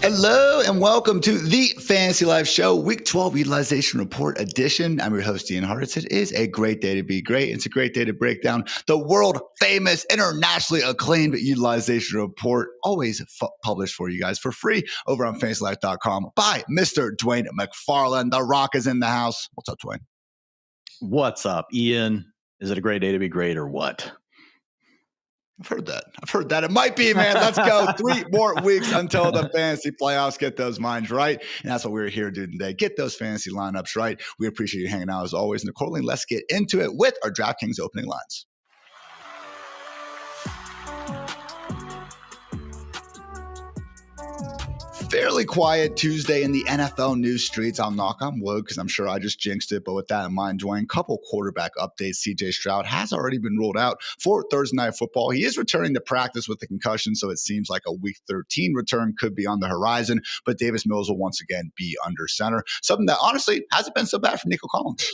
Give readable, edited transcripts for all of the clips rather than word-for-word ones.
Hello and welcome to the Fantasy Life Show, Week 12 Utilization Report Edition. I'm your host, Ian Hartitz. It is a great day to be great. It's a great day to break down the world famous, internationally acclaimed Utilization Report, always published for you guys for free over on fantasylife.com by Mr. Dwain McFarland. The Rock is in the house. What's up, Dwain? What's up, Ian? Is it a great day to be great or what? I've heard that. It might be, man. Let's go. 3 more weeks until the fantasy playoffs. Get those minds right. And that's what we're here to do today. Get those fantasy lineups right. We appreciate you hanging out as always. And accordingly, let's get into it with our DraftKings opening lines. Fairly quiet Tuesday in the NFL news streets. I'll knock on wood because I'm sure I just jinxed it. But with that in mind, Dwayne, couple quarterback updates. CJ Stroud has already been ruled out for Thursday Night Football. He is returning to practice with the concussion, so it seems like a Week 13 return could be on the horizon. But Davis Mills will once again be under center. Something that honestly hasn't been so bad for Nico Collins.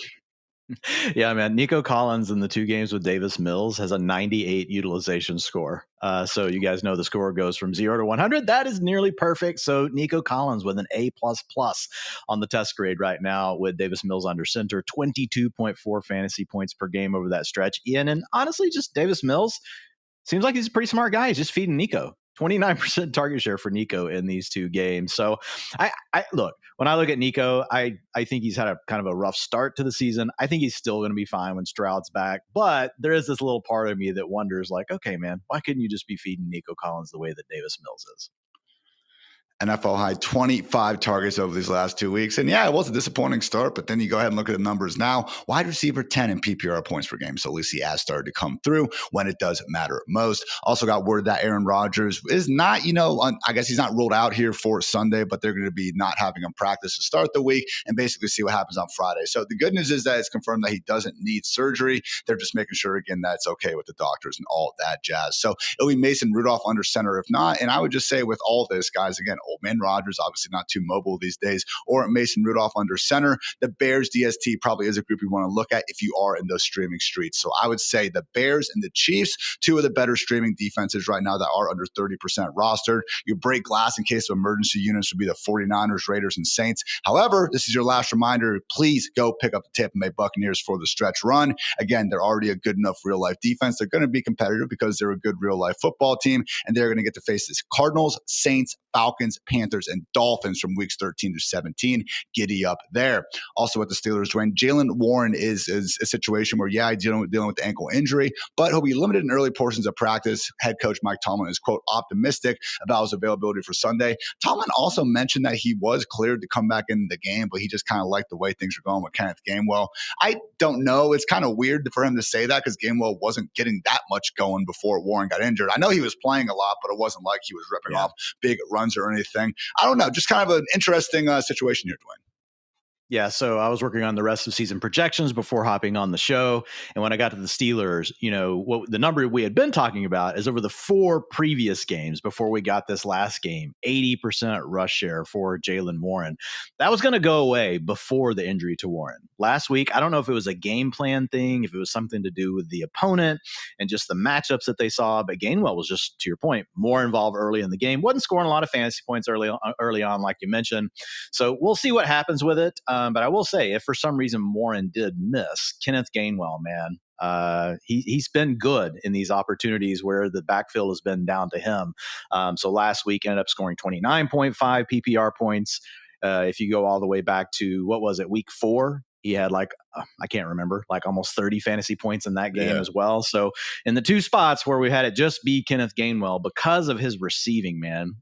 Yeah, man. Nico Collins in the 2 games with Davis Mills has a 98 utilization score. So you guys know the score goes from 0 to 100. That is nearly perfect. So Nico Collins with an A++ on the test grade right now with Davis Mills under center, 22.4 fantasy points per game over that stretch. Ian, and honestly, just Davis Mills seems like he's a pretty smart guy. He's just feeding Nico. 29% target share for Nico in these 2 games. So I look, when I look at Nico, I think he's had a kind of a rough start to the season. I think he's still going to be fine when Stroud's back, but there is this little part of me that wonders like, okay, man, why couldn't you just be feeding Nico Collins the way that Davis Mills is? NFL high 25 targets over these last 2 weeks. And yeah, it was a disappointing start, but then you go ahead and look at the numbers now. Wide receiver 10 in PPR points per game. So at least he has started to come through when it does matter most. Also got word that Aaron Rodgers is not, I guess he's not ruled out here for Sunday, but they're going to be not having him practice to start the week and basically see what happens on Friday. So the good news is that it's confirmed that he doesn't need surgery. They're just making sure, again, that's okay with the doctors and all that jazz. So it'll be Mason Rudolph under center if not. And I would just say with all this, guys, again, old man Rodgers, obviously not too mobile these days, or Mason Rudolph under center. The Bears DST probably is a group you want to look at if you are in those streaming streets. So I would say the Bears and the Chiefs, 2 of the better streaming defenses right now that are under 30% rostered. You break glass in case of emergency units would be the 49ers, Raiders, and Saints. However, this is your last reminder. Please go pick up the Tampa Bay Buccaneers for the stretch run. Again, they're already a good enough real-life defense. They're going to be competitive because they're a good real-life football team, and they're going to get to face this Cardinals, Saints, Falcons, Panthers, and Dolphins from weeks 13 to 17. Giddy up there. Also with the Steelers, Dwayne, Jaylen Warren is a situation where, dealing with the ankle injury, but he'll be limited in early portions of practice. Head coach Mike Tomlin is, quote, optimistic about his availability for Sunday. Tomlin also mentioned that he was cleared to come back in the game, but he just kind of liked the way things were going with Kenneth Gainwell. I don't know. It's kind of weird for him to say that because Gainwell wasn't getting that much going before Warren got injured. I know he was playing a lot, but it wasn't like he was ripping off big runs or anything. I don't know. Just kind of an interesting situation here, Dwayne. Yeah, so I was working on the rest of season projections before hopping on the show. And when I got to the Steelers, what the number we had been talking about is over the 4 previous games before we got this last game, 80% rush share for Jaylen Warren. That was going to go away before the injury to Warren. Last week, I don't know if it was a game plan thing, if it was something to do with the opponent and just the matchups that they saw, but Gainwell was just, to your point, more involved early in the game. Wasn't scoring a lot of fantasy points early on, like you mentioned. So we'll see what happens with it. But I will say, if for some reason Warren did miss, Kenneth Gainwell, man, he's been good in these opportunities where the backfield has been down to him. So last week ended up scoring 29.5 PPR points. If you go all the way back to, week 4, he had I can't remember, almost 30 fantasy points in that game as well. So in the 2 spots where we had it just be Kenneth Gainwell because of his receiving, man,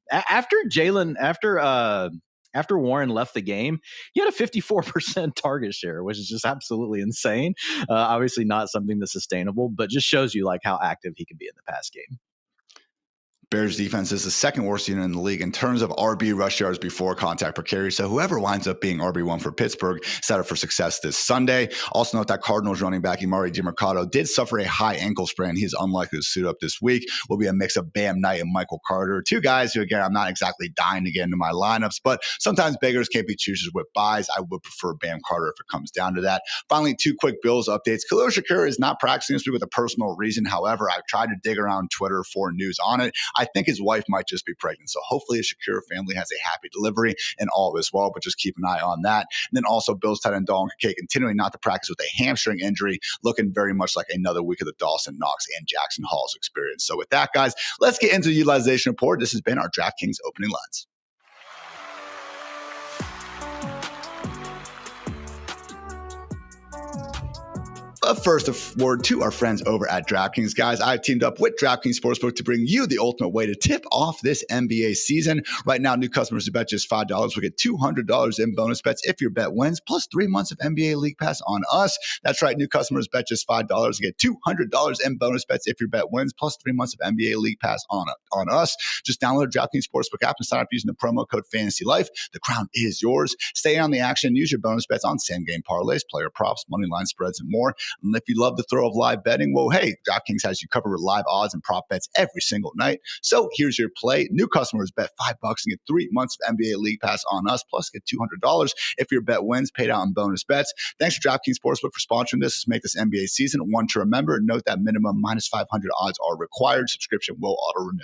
after Warren left the game, he had a 54% target share, which is just absolutely insane. Obviously not something that's sustainable, but just shows you how active he can be in the pass game. Bears defense is the second worst unit in the league in terms of RB rush yards before contact per carry. So whoever winds up being RB1 for Pittsburgh set up for success this Sunday. Also note that Cardinals running back Emari Demercado did suffer a high ankle sprain. He's unlikely to suit up this week. Will be a mix of Bam Knight and Michael Carter. 2 guys who, again, I'm not exactly dying to get into my lineups, but sometimes beggars can't be choosers with buys. I would prefer Bam Carter if it comes down to that. Finally, 2 quick Bills updates. Khalil Shakir is not practicing this week with a personal reason. However, I've tried to dig around Twitter for news on it. I think his wife might just be pregnant. So hopefully his Shakira family has a happy delivery and all is well, but just keep an eye on that. And then also Bills tight end Dalton Kincaid continuing not to practice with a hamstring injury, looking very much like another week of the Dawson Knox and Jackson Hall's experience. So with that, guys, let's get into the utilization report. This has been our DraftKings opening lines. But first, a word to our friends over at DraftKings. Guys, I've teamed up with DraftKings Sportsbook to bring you the ultimate way to tip off this NBA season. Right now, new customers who bet just $5 will get $200 in bonus bets if your bet wins, plus 3 months of NBA League Pass on us. That's right, new customers bet just $5 and get $200 in bonus bets if your bet wins, plus 3 months of NBA League Pass on us. Just download the DraftKings Sportsbook app and sign up using the promo code FANTASYLIFE. The crown is yours. Stay on the action and use your bonus bets on same-game parlays, player props, money line spreads, and more. And if you love the thrill of live betting, well, hey, DraftKings has you covered with live odds and prop bets every single night. So here's your play. New customers bet $5 and get 3 months of NBA League Pass on us, plus get $200 if your bet wins, paid out in bonus bets. Thanks to DraftKings Sportsbook for sponsoring this. Let's make this NBA season one to remember. Note that minimum minus 500 odds are required. Subscription will auto-renew.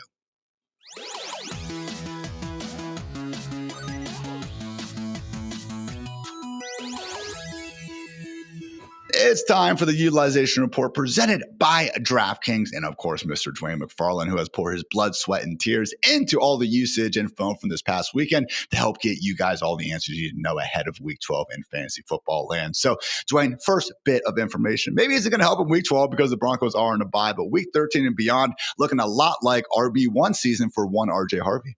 It's time for the utilization report presented by DraftKings and, of course, Mr. Dwain McFarland, who has poured his blood, sweat, and tears into all the usage and phone from this past weekend to help get you guys all the answers you need to know ahead of Week 12 in fantasy football land. So, Dwain, first bit of information. Maybe it's going to help in Week 12 because the Broncos are in a bye, but Week 13 and beyond looking a lot like RB1 season for one RJ Harvey.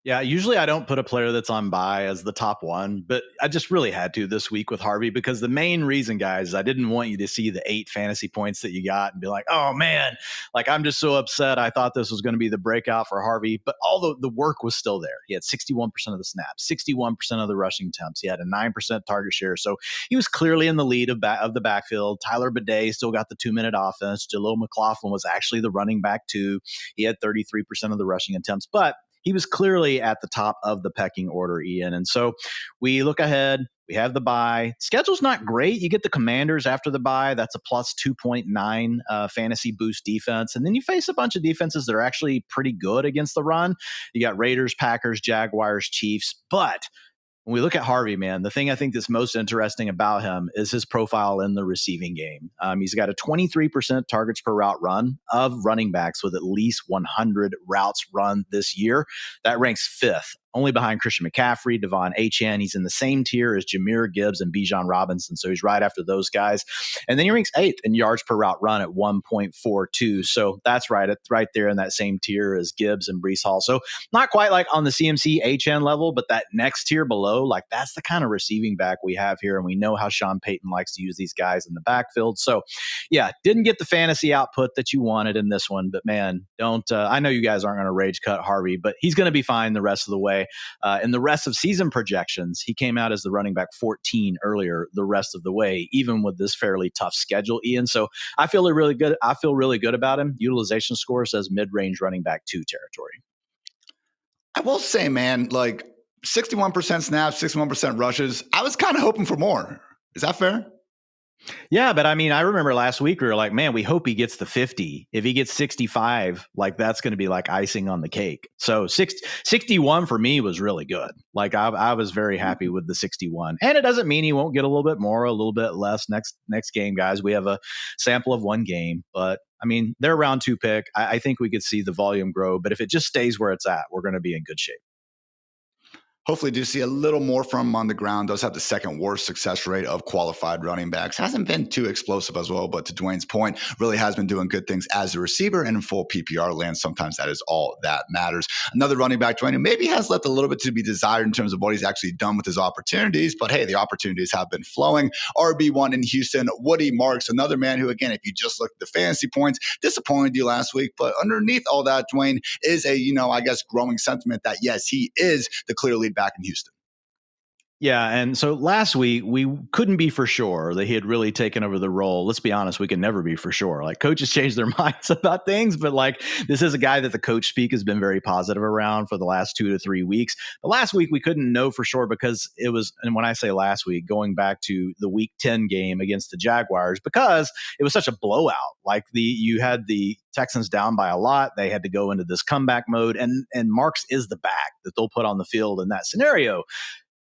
Yeah, usually I don't put a player that's on bye as the top one, but I just really had to this week with Harvey because the main reason, guys, is I didn't want you to see the 8 fantasy points that you got and be like, oh man, like I'm just so upset. I thought this was going to be the breakout for Harvey, but all the work was still there. He had 61% of the snaps, 61% of the rushing attempts. He had a 9% target share. So he was clearly in the lead of the backfield. Tyler Bidet still got the 2-minute offense. Jalil McLaughlin was actually the running back too. He had 33% of the rushing attempts, but he was clearly at the top of the pecking order, Ian. And so we look ahead. We have the bye. Schedule's not great. You get the Commanders after the bye. That's a plus 2.9 fantasy boost defense. And then you face a bunch of defenses that are actually pretty good against the run. You got Raiders, Packers, Jaguars, Chiefs. But when we look at Harvey, man, the thing I think that's most interesting about him is his profile in the receiving game. He's got a 23% targets per route run of running backs with at least 100 routes run this year. That ranks 5th, only behind Christian McCaffrey, Devon Achane. He's in the same tier as Jahmyr Gibbs and Bijan Robinson, so he's right after those guys. And then he ranks 8th in yards per route run at 1.42. So that's right there in that same tier as Gibbs and Breece Hall. So not quite like on the CMC Achane level, but that next tier below, like that's the kind of receiving back we have here. And we know how Sean Payton likes to use these guys in the backfield. So yeah, didn't get the fantasy output that you wanted in this one, but man, I know you guys aren't going to rage cut Harvey, but he's going to be fine the rest of the way. In the rest of season projections, he came out as the running back 14 earlier the rest of the way, even with this fairly tough schedule, Ian. So I feel really good. I feel really good about him. Utilization score says mid-range running back 2 territory. I will say, man, like 61% snaps, 61% rushes. I was kind of hoping for more. Is that fair? Yeah, but I mean, I remember last week we were like, man, we hope he gets the 50. If he gets 65, like that's going to be like icing on the cake. So 61 for me was really good. Like I was very happy with the 61. And it doesn't mean he won't get a little bit more, a little bit less next game, guys. We have a sample of one game, but I mean, they're a round 2 pick. I think we could see the volume grow, but if it just stays where it's at, we're going to be in good shape. Hopefully do see a little more from him on the ground. Does have the second worst success rate of qualified running backs. Hasn't been too explosive as well, but to Dwayne's point, really has been doing good things as a receiver and in full PPR land. Sometimes that is all that matters. Another running back, Dwayne, who maybe has left a little bit to be desired in terms of what he's actually done with his opportunities, but hey, the opportunities have been flowing. RB1 in Houston, Woody Marks, another man who, again, if you just look at the fantasy points, disappointed you last week, but underneath all that, Dwayne, is a, I guess growing sentiment that yes, he is the clear lead back in Houston. Yeah, and so last week we couldn't be for sure that he had really taken over the role. Let's be honest, we can never be for sure. Like coaches change their minds about things, but like this is a guy that the coach speak has been very positive around for the last 2 to 3 weeks. The last week we couldn't know for sure because it was, and when I say last week, going back to the week 10 game against the Jaguars, because it was such a blowout. Like you had the Texans down by a lot. They had to go into this comeback mode, and Marks is the back that they'll put on the field in that scenario.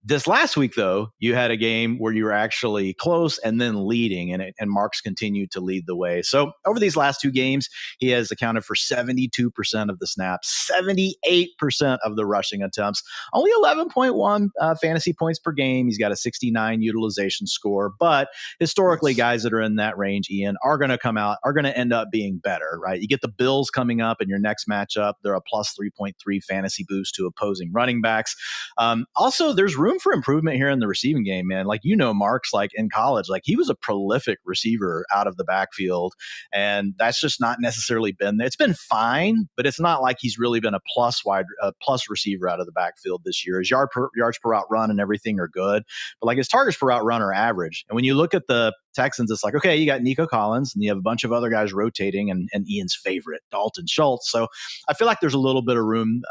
This last week, though, you had a game where you were actually close and then leading, and Marks continued to lead the way. So over these last 2 games, he has accounted for 72% of the snaps, 78% of the rushing attempts, only 11.1 fantasy points per game. He's got a 69 utilization score. But historically, guys that are in that range, Ian, are going to end up being better, right? You get the Bills coming up in your next matchup. They're a plus 3.3 fantasy boost to opposing running backs. Also, there's room for improvement here in the receiving game, man. Like, Marks, like in college, like he was a prolific receiver out of the backfield, and that's just not necessarily been there. It's been fine, but it's not like he's really been a plus receiver out of the backfield this year. His yards per route run and everything are good, but like his targets per route run are average. And when you look at the Texans, it's like, okay, you got Nico Collins and you have a bunch of other guys rotating and Ian's favorite, Dalton Schultz. So I feel like there's a little bit of room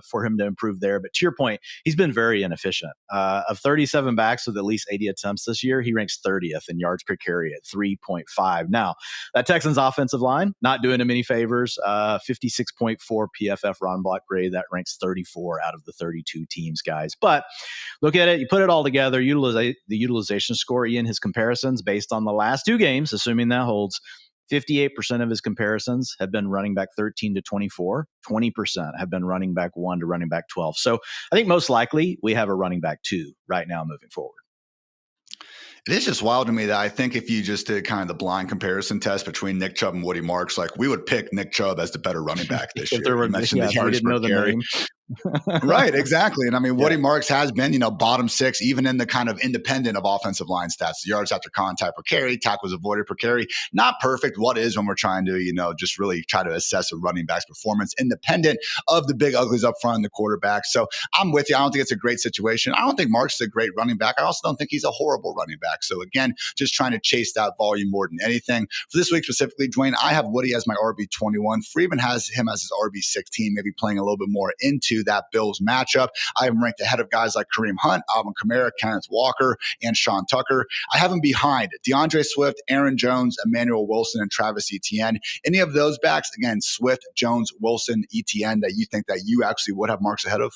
for him to improve there. But to your point, he's been very inefficient. Of 37 backs with at least 80 attempts this year, he ranks 30th in yards per carry at 3.5. Now, that Texans offensive line, not doing him any favors. 56.4 PFF run block grade. That ranks 34 out of the 32 teams, guys. But look at it. You put it all together, the utilization score, Ian, his comparisons based on the last 2 games, assuming that holds, 58% of his comparisons have been running back 13 to 24. 20% have been running back 1 to running back 12. So I think most likely we have a running back 2 right now moving forward. It is just wild to me that I think if you just did kind of the blind comparison test between Nick Chubb and Woody Marks, like we would pick Nick Chubb as the better running back this year. There were, the yards per carry. Right, exactly. And I mean, Woody Marks has been, bottom 6, even in the kind of independent of offensive line stats, the yards after contact per carry, tackles avoided per carry. Not perfect. What is when we're trying to, just really try to assess a running back's performance independent of the big uglies up front and the quarterback. So I'm with you. I don't think it's a great situation. I don't think Marks is a great running back. I also don't think he's a horrible running back. So again, just trying to chase that volume more than anything. For this week specifically, Dwain, I have Woody as my RB21. Freeman has him as his RB16, maybe playing a little bit more into that Bills matchup. I have him ranked ahead of guys like Kareem Hunt, Alvin Kamara, Kenneth Walker, and Sean Tucker. I have him behind DeAndre Swift, Aaron Jones, Emmanuel Wilson, and Travis Etienne. Any of those backs, again, Swift, Jones, Wilson, Etienne, that you think that you actually would have Marks ahead of?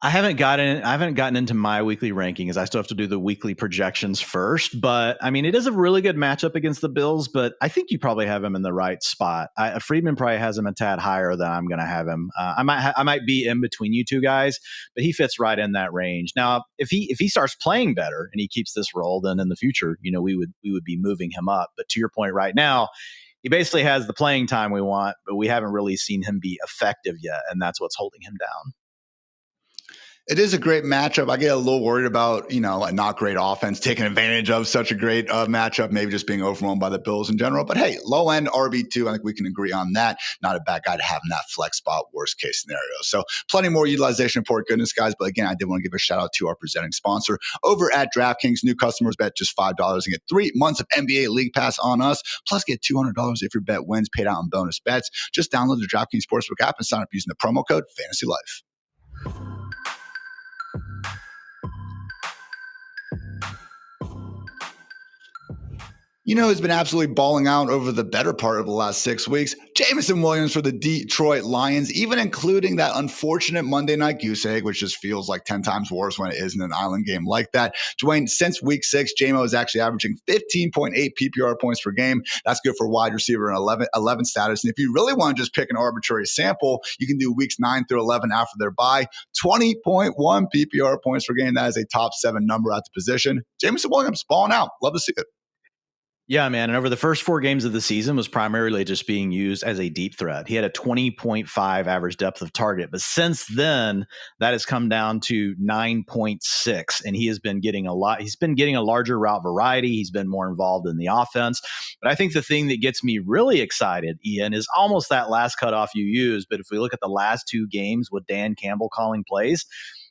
I haven't gotten into my weekly rankings. I still have to do the weekly projections first, but I mean, it is a really good matchup against the Bills, but I think you probably have him in the right spot. Friedman probably has him a tad higher than I'm going to have him. I might be in between you two guys, but he fits right in that range. Now, if he starts playing better and he keeps this role, then in the future, we would be moving him up. But to your point right now, he basically has the playing time we want, but we haven't really seen him be effective yet, and that's what's holding him down. It is a great matchup. I get a little worried about, a not great offense taking advantage of such a great matchup, maybe just being overwhelmed by the Bills in general. But hey, low end RB2, I think we can agree on that. Not a bad guy to have in that flex spot, worst case scenario. So plenty more utilization report goodness, guys. But again, I did want to give a shout out to our presenting sponsor over at DraftKings. New customers bet just $5 and get 3 months of NBA League Pass on us. Plus get $200 if your bet wins, paid out in bonus bets. Just download the DraftKings Sportsbook app and sign up using the promo code FANTASYLIFE. Who's been absolutely balling out over the better part of the last 6 weeks? Jameson Williams for the Detroit Lions, even including that unfortunate Monday night goose egg, which just feels like 10 times worse when it is in an island game like that. Dwain, since week 6, JMO is actually averaging 15.8 PPR points per game. That's good for wide receiver in 11 status. And if you really want to just pick an arbitrary sample, you can do weeks 9 through 11 after their bye. 20.1 PPR points per game. That is a top 7 number at the position. Jameson Williams balling out. Love to see it. Yeah, man. And over the first 4 games of the season was primarily just being used as a deep threat. He had a 20.5 average depth of target. But since then, that has come down to 9.6. And he has been getting he's been getting a larger route variety. He's been more involved in the offense. But I think the thing that gets me really excited, Ian, is almost that last cutoff you used. But if we look at the last 2 games with Dan Campbell calling plays,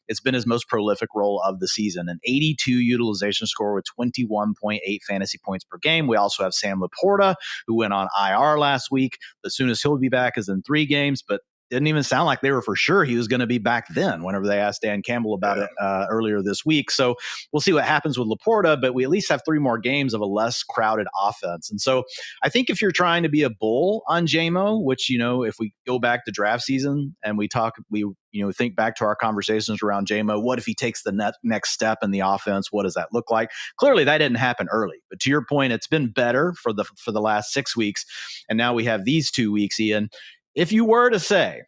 it's been his most prolific role of the season. An 82 utilization score with 21.8 fantasy points per game. We also have Sam Laporta, who went on IR last week. The soonest he'll be back is in 3 games, but didn't even sound like they were for sure he was going to be back then whenever they asked Dan Campbell about it earlier this week. So we'll see what happens with Laporta, but we at least have 3 more games of a less crowded offense. And so I think if you're trying to be a bull on JMO, which, if we go back to draft season and we think back to our conversations around JMO, what if he takes the next step in the offense? What does that look like? Clearly that didn't happen early, but to your point, it's been better for the last 6 weeks. And now we have these 2 weeks, Ian. If you were to say,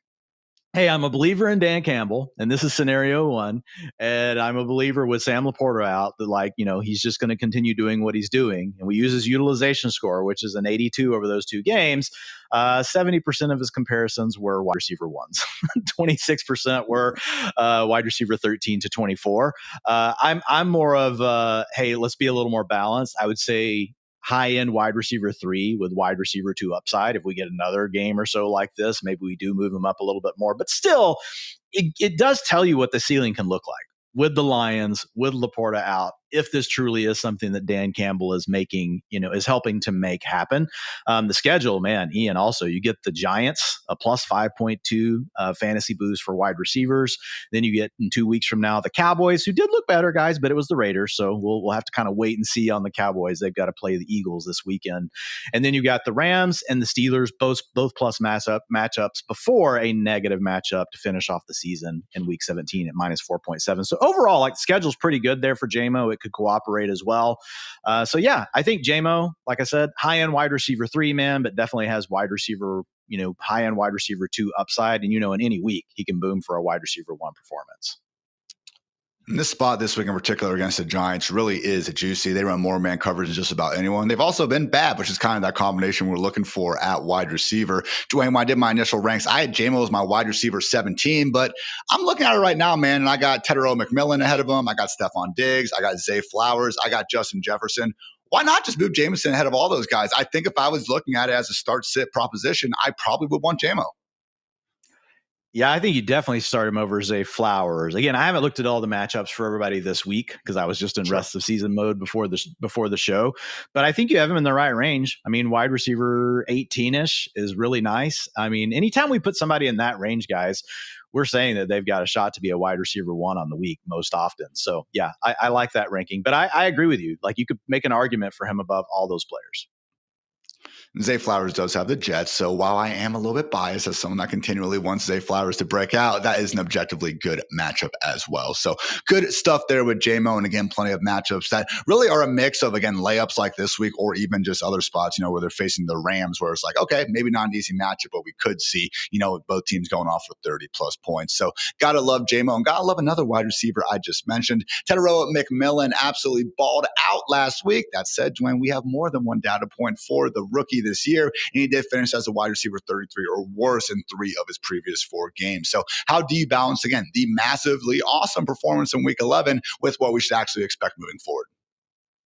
hey, I'm a believer in Dan Campbell, and this is scenario 1, and I'm a believer with Sam Laporta out that he's just going to continue doing what he's doing, and we use his utilization score, which is an 82 over those 2 games, 70% of his comparisons were wide receiver 1s. 26% were wide receiver 13 to 24. I'm more of, hey, let's be a little more balanced. I would say high-end wide receiver 3 with wide receiver 2 upside. If we get another game or so like this, maybe we do move him up a little bit more. But still, it does tell you what the ceiling can look like with the Lions, with Laporta out, if this truly is something that Dan Campbell is making, is helping to make happen. The schedule, man, Ian, also, you get the Giants, a plus 5.2 fantasy boost for wide receivers. Then you get in 2 weeks from now, the Cowboys, who did look better, guys, but it was the Raiders. So we'll have to kind of wait and see on the Cowboys. They've got to play the Eagles this weekend. And then you got the Rams and the Steelers, both plus matchups before a negative matchup to finish off the season in week 17 at minus 4.7. So overall, the schedule's pretty good there for JMO. It could cooperate as well. So yeah, I think JMO, like I said, high-end wide receiver 3, man, but definitely has wide receiver, high-end wide receiver 2 upside. And, in any week, he can boom for a wide receiver 1 performance. And this spot this week in particular against the Giants really is juicy. They run more man coverage than just about anyone. They've also been bad, which is kind of that combination we're looking for at wide receiver. Dwain, when I did my initial ranks, I had JMO as my wide receiver 17, but I'm looking at it right now, man, and I got Tedero McMillan ahead of him. I got Stephon Diggs. I got Zay Flowers. I got Justin Jefferson. Why not just move Jameson ahead of all those guys? I think if I was looking at it as a start-sit proposition, I probably would want JMO. Yeah, I think you definitely start him over Zay Flowers. Again, I haven't looked at all the matchups for everybody this week because I was just in rest of season mode before the show. But I think you have him in the right range. I mean, wide receiver 18-ish is really nice. I mean, anytime we put somebody in that range, guys, we're saying that they've got a shot to be a wide receiver 1 on the week most often. So yeah, I like that ranking. But I agree with you. You could make an argument for him above all those players. Zay Flowers does have the Jets, so while I am a little bit biased as someone that continually wants Zay Flowers to break out, that is an objectively good matchup as well. So good stuff there with JMO, and again, plenty of matchups that really are a mix of, again, layups like this week or even just other spots, where they're facing the Rams, where it's like, okay, maybe not an easy matchup, but we could see, both teams going off for 30-plus points. So gotta love JMO, and gotta love another wide receiver I just mentioned. Tedero McMillan absolutely balled out last week. That said, Dwayne, we have more than one data point for the rookie this year, and he did finish as a wide receiver 33 or worse in 3 of his previous 4 games. So how do you balance, again, the massively awesome performance in week 11 with what we should actually expect moving forward?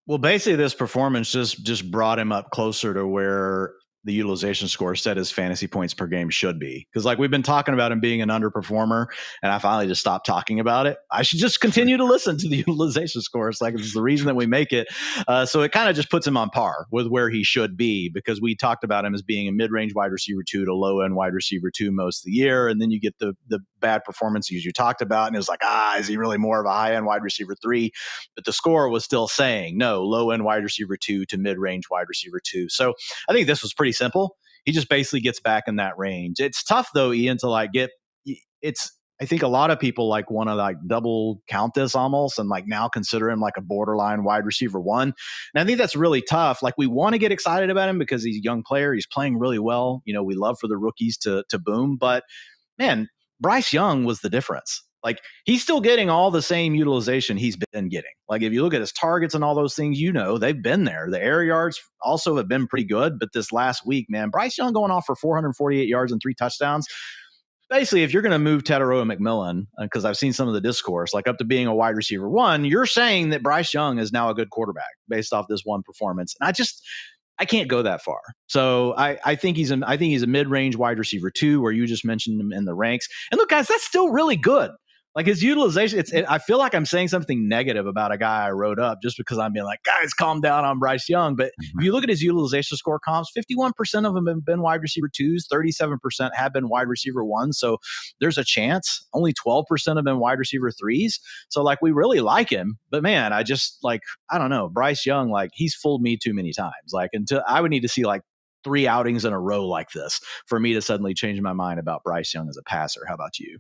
Well, basically this performance just brought him up closer to where the utilization score said his fantasy points per game should be. Because we've been talking about him being an underperformer, and I finally just stopped talking about it. I should just continue to listen to the utilization score. It's it's the reason that we make it. So it kind of just puts him on par with where he should be, because we talked about him as being a mid-range wide receiver 2 to low-end wide receiver 2 most of the year. And then you get the bad performances you talked about, and it was is he really more of a high-end wide receiver 3? But the score was still saying, no, low-end wide receiver 2 to mid-range wide receiver 2. So I think this was pretty simple. He just basically gets back in that range. It's tough though, Ian, to I think a lot of people want to double count this almost and now consider him a borderline wide receiver 1. And I think that's really tough. We want to get excited about him because he's a young player. He's playing really well. We love for the rookies to boom, but man, Bryce Young was the difference. He's still getting all the same utilization he's been getting. If you look at his targets and all those things, they've been there. The air yards also have been pretty good. But this last week, man, Bryce Young going off for 448 yards and 3 touchdowns. Basically, if you're going to move Tedero McMillan, because I've seen some of the discourse, up to being a wide receiver 1, you're saying that Bryce Young is now a good quarterback based off this one performance. And I can't go that far. So I think he's a mid-range wide receiver 2, where you just mentioned him in the ranks. And look, guys, that's still really good. Like his utilization, I feel like I'm saying something negative about a guy I wrote up just because I'm being like, guys, calm down on Bryce Young. But if you look at his utilization score comps, 51% of them have been wide receiver 2s, 37% have been wide receiver 1s. So there's a chance. Only 12% have been wide receiver 3s. So like we really like him. But man, I just like, I don't know, Bryce Young, like he's fooled me too many times. Like until I would need to see like 3 outings in a row like this for me to suddenly change my mind about Bryce Young as a passer. How about you?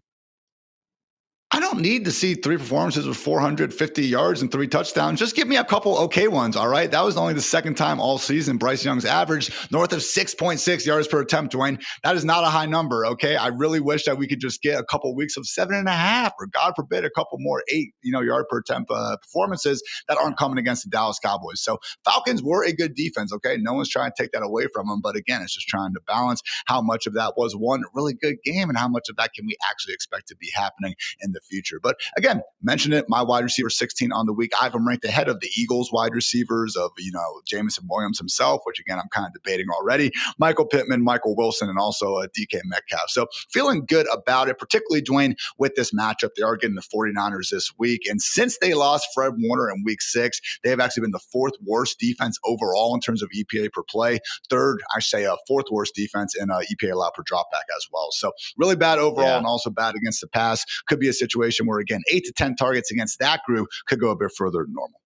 I don't need to see 3 performances with 450 yards and 3 touchdowns. Just give me a couple okay ones, all right? That was only the second time all season Bryce Young's averaged north of 6.6 yards per attempt, Dwayne. That is not a high number, okay? I really wish that we could just get a couple weeks of 7.5 or, God forbid, a couple more 8 yard per attempt performances that aren't coming against the Dallas Cowboys. So Falcons were a good defense, okay? No one's trying to take that away from them. But again, it's just trying to balance how much of that was one really good game and how much of that can we actually expect to be happening in the future. But again, mentioned it, my wide receiver 16 on the week. I have him ranked ahead of the Eagles wide receivers of, Jameson Williams himself, which again, I'm kind of debating already. Michael Pittman, Michael Wilson, and also DK Metcalf. So feeling good about it, particularly Dwayne with this matchup. They are getting the 49ers this week. And since they lost Fred Warner in week 6, they have actually been the 4th worst defense overall in terms of EPA per play. 3rd, I say, 4th worst defense in EPA allowed per dropback as well. So really bad overall and also bad against the pass. Could be a situation where, again, 8 to 10 targets against that group could go a bit further than normal.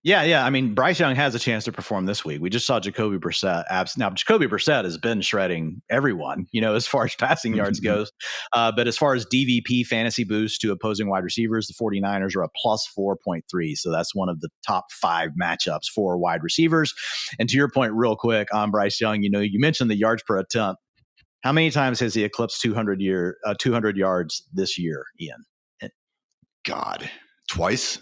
Yeah. I mean, Bryce Young has a chance to perform this week. We just saw Jacoby Brissett. Now, Jacoby Brissett has been shredding everyone, as far as passing yards goes. But as far as DVP fantasy boost to opposing wide receivers, the 49ers are a plus 4.3. So that's one of the top 5 matchups for wide receivers. And to your point, real quick on Bryce Young, you mentioned the yards per attempt. How many times has he eclipsed 200 yards this year, Ian? God, twice?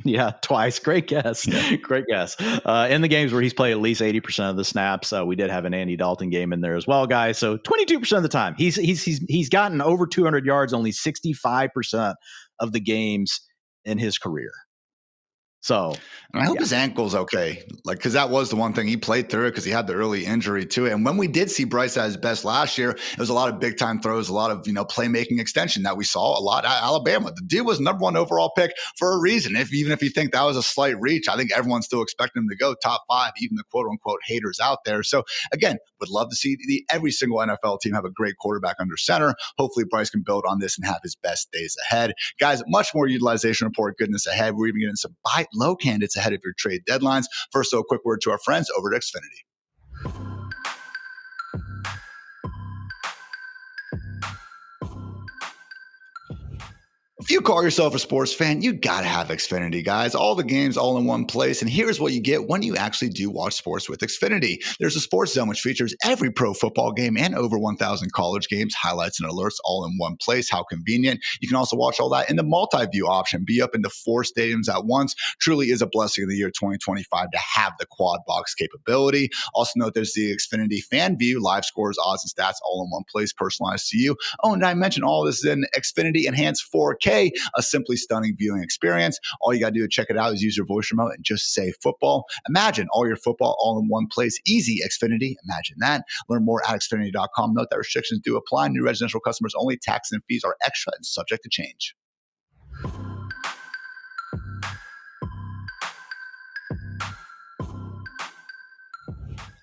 Yeah, twice. Great guess. Great guess. In the games where he's played at least 80% of the snaps, we did have an Andy Dalton game in there as well, guys. So 22% of the time, he's gotten over 200 yards only 65% of the games in his career. So I hope his ankle's okay. Because that was the one thing he played through it because he had the early injury to it. And when we did see Bryce at his best last year, it was a lot of big time throws, a lot of, playmaking extension that we saw a lot at Alabama. The dude was number 1 overall pick for a reason. Even if you think that was a slight reach, I think everyone's still expecting him to go top 5, even the quote unquote haters out there. So again, would love to see every single NFL team have a great quarterback under center. Hopefully Bryce can build on this and have his best days ahead. Guys, much more utilization report goodness ahead. We're even getting some buy low candidates ahead of your trade deadlines. First, a quick word to our friends over at Xfinity. If you call yourself a sports fan, you got to have Xfinity, guys. All the games all in one place. And here's what you get when you actually do watch sports with Xfinity. There's a sports zone which features every pro football game and over 1,000 college games, highlights and alerts all in one place. How convenient. You can also watch all that in the multi-view option. Be up into 4 stadiums at once. Truly is a blessing of the year 2025 to have the quad box capability. Also note there's the Xfinity Fan View, live scores, odds, and stats all in one place, personalized to you. Oh, and I mentioned all this is in Xfinity Enhanced 4K. A simply stunning viewing experience. All you got to do to check it out is use your voice remote and just say football. Imagine all your football all in one place. Easy, Xfinity. Imagine that. Learn more at Xfinity.com. Note that restrictions do apply. New residential customers only. Tax and fees are extra and subject to change.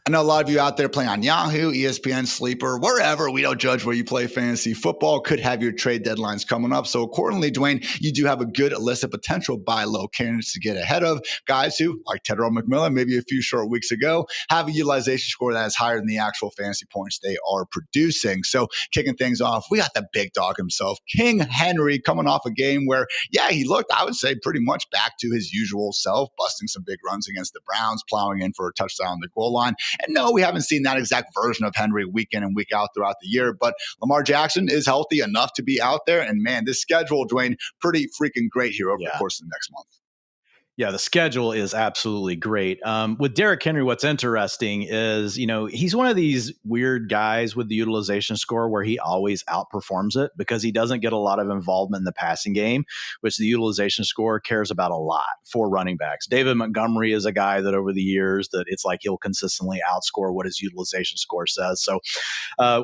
I know a lot of you out there playing on Yahoo, ESPN, Sleeper, wherever. We don't judge where you play fantasy football. Could have your trade deadlines coming up. So accordingly, Dwayne, you do have a good list of potential buy low candidates to get ahead of. Guys who, like Tedrow McMillan, maybe a few short weeks ago, have a utilization score that is higher than the actual fantasy points they are producing. So kicking things off, we got the big dog himself, King Henry, coming off a game where, he looked, I would say, pretty much back to his usual self, busting some big runs against the Browns, plowing in for a touchdown on the goal line. And no, we haven't seen that exact version of Henry week in and week out throughout the year, but Lamar Jackson is healthy enough to be out there. And man, this schedule, Dwayne, pretty freaking great here over the course of the next month. Yeah, the schedule is absolutely great. With Derrick Henry, what's interesting is, he's one of these weird guys with the utilization score where he always outperforms it because he doesn't get a lot of involvement in the passing game, which the utilization score cares about a lot for running backs. David Montgomery is a guy that over the years that it's like he'll consistently outscore what his utilization score says. So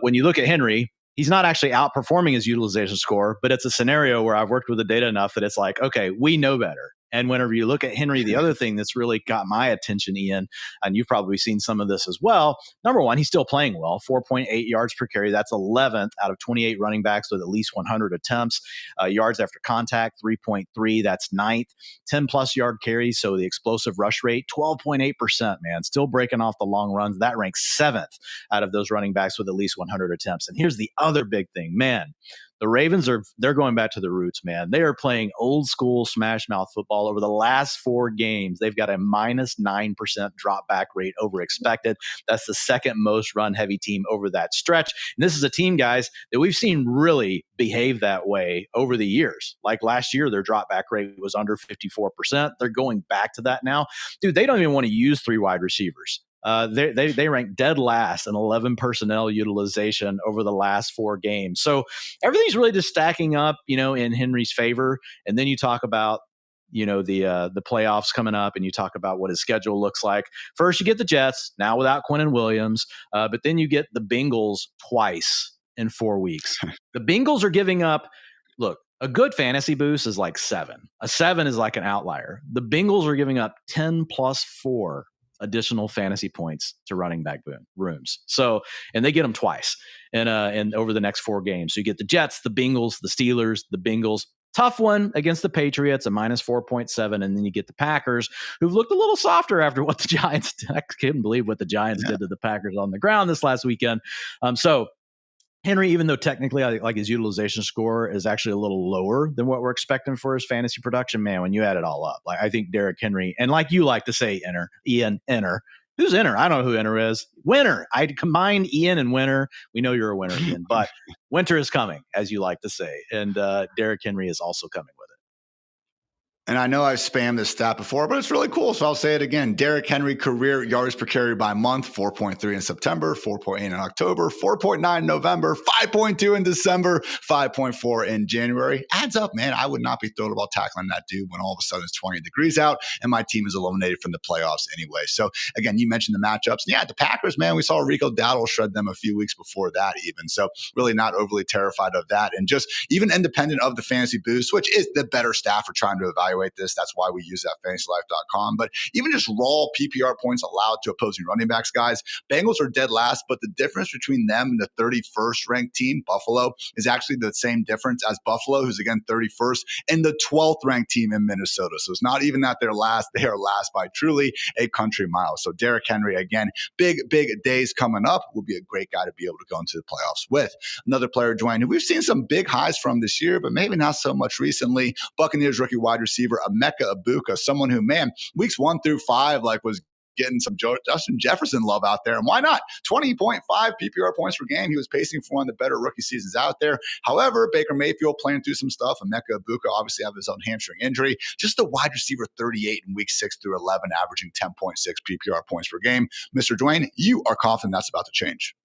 when you look at Henry, he's not actually outperforming his utilization score, but it's a scenario where I've worked with the data enough that it's like, okay, we know better. And whenever you look at Henry, the other thing that's really got my attention, Ian, and you've probably seen some of this as well. Number one, he's still playing well, 4.8 yards per carry. That's 11th out of 28 running backs with at least 100 attempts. Yards after contact, 3.3. That's 9th. 10 plus yard carries. So the explosive rush rate, 12.8%, man. Still breaking off the long runs. That ranks 7th out of those running backs with at least 100 attempts. And here's the other big thing, man. The Ravens they're going back to the roots, man. They are playing old school smash mouth football over the last 4 games. They've got a minus 9% drop back rate over expected. That's the second most run heavy team over that stretch. And this is a team, guys, that we've seen really behave that way over the years. Like last year, their drop back rate was under 54%. They're going back to that now. Dude, they don't even want to use 3 wide receivers. They rank dead last in 11 personnel utilization over the last 4 games. So everything's really just stacking up, in Henry's favor. And then you talk about, the playoffs coming up, and you talk about what his schedule looks like. First, you get the Jets, now without Quinnen Williams, but then you get the Bengals twice in 4 weeks. The Bengals are giving up, look, a good fantasy boost is like 7. A 7 is like an outlier. The Bengals are giving up 10 plus 4 additional fantasy points to running back rooms. So, and they get them twice and over the next 4 games. So you get the Jets, the Bengals, the Steelers, the Bengals. Tough one against the Patriots, a minus 4.7. And then you get the Packers, who've looked a little softer after what the Giants did. I couldn't believe what the Giants did to the Packers on the ground this last weekend. So Henry, even though technically I like his utilization score is actually a little lower than what we're expecting for his fantasy production, man, when you add it all up, like I think Derrick Henry, and like you like to say, Ian, who's Enter? I don't know who Enter is. Winner. I'd combine Ian and Winter. We know you're a winner, Ian, but winter is coming, as you like to say. And Derrick Henry is also coming with it. And I know I've spammed this stat before, but it's really cool. So I'll say it again. Derrick Henry career yards per carry by month, 4.3 in September, 4.8 in October, 4.9 in November, 5.2 in December, 5.4 in January. Adds up, man. I would not be thrilled about tackling that dude when all of a sudden it's 20 degrees out and my team is eliminated from the playoffs anyway. So again, you mentioned the matchups. Yeah, the Packers, man, we saw Rico Dowdle shred them a few weeks before that even. So really not overly terrified of that. And just even independent of the fantasy boost, which is the better staff for trying to evaluate this. That's why we use that fantasylife.com. But even just raw PPR points allowed to opposing running backs, guys, Bengals are dead last, but the difference between them and the 31st ranked team, Buffalo, is actually the same difference as Buffalo, who's again 31st, and the 12th ranked team in Minnesota. So it's not even that they're last, they are last by truly a country mile. So Derrick Henry, again, big days coming up, will be a great guy to be able to go into the playoffs with. Another player, Dwain, who we've seen some big highs from this year, but maybe not so much recently, Buccaneers rookie wide receiver Emeka Egbuka, someone who, man, weeks 1 through 5, like was getting some Justin Jefferson love out there. And why not? 20.5 PPR points per game. He was pacing for one of the better rookie seasons out there. However, Baker Mayfield playing through some stuff. Emeka Egbuka obviously have his own hamstring injury. Just a wide receiver 38 in week 6 through 11, averaging 10.6 PPR points per game. Mr. Dwain, you are confident that's about to change.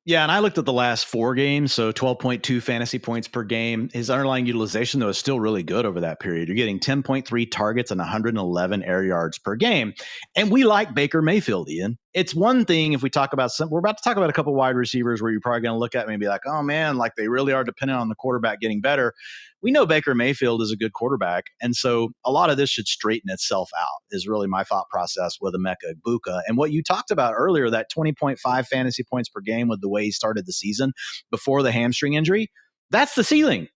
Yeah, and I looked at the last 4 games, so 12.2 fantasy points per game. His underlying utilization, though, is still really good over that period. You're getting 10.3 targets and 111 air yards per game. And we like Baker Mayfield, Ian. It's one thing if we talk about we're about to talk about a couple wide receivers where you're probably going to look at me and be like, oh, man, like they really are dependent on the quarterback getting better. We know Baker Mayfield is a good quarterback. And so a lot of this should straighten itself out is really my thought process with Emeka Egbuka. And what you talked about earlier, that 20.5 fantasy points per game with the way he started the season before the hamstring injury, that's the ceiling.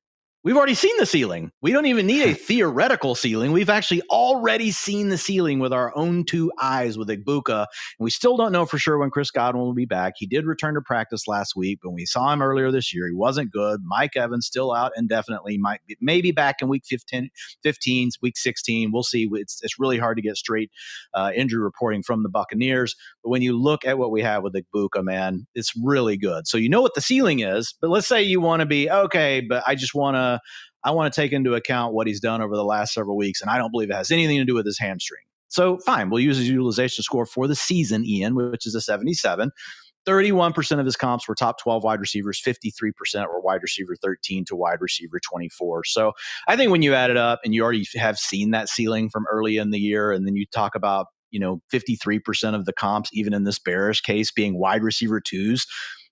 We've already seen the ceiling. We don't even need a theoretical ceiling. We've actually already seen the ceiling with our own 2 eyes with Egbuka. And we still don't know for sure when Chris Godwin will be back. He did return to practice last week, but we saw him earlier this year. He wasn't good. Mike Evans still out indefinitely. Maybe back in week 15, week 16. We'll see. It's really hard to get straight injury reporting from the Buccaneers. But when you look at what we have with Egbuka, man, it's really good. So you know what the ceiling is, but let's say you want to be, okay, but I want to take into account what he's done over the last several weeks, and I don't believe it has anything to do with his hamstring. So fine, we'll use his utilization score for the season, Ian, which is a 77. 31% of his comps were top 12 wide receivers, 53% were wide receiver 13 to wide receiver 24. So I think when you add it up and you already have seen that ceiling from early in the year, and then you talk about 53% of the comps, even in this bearish case, being wide receiver 2s,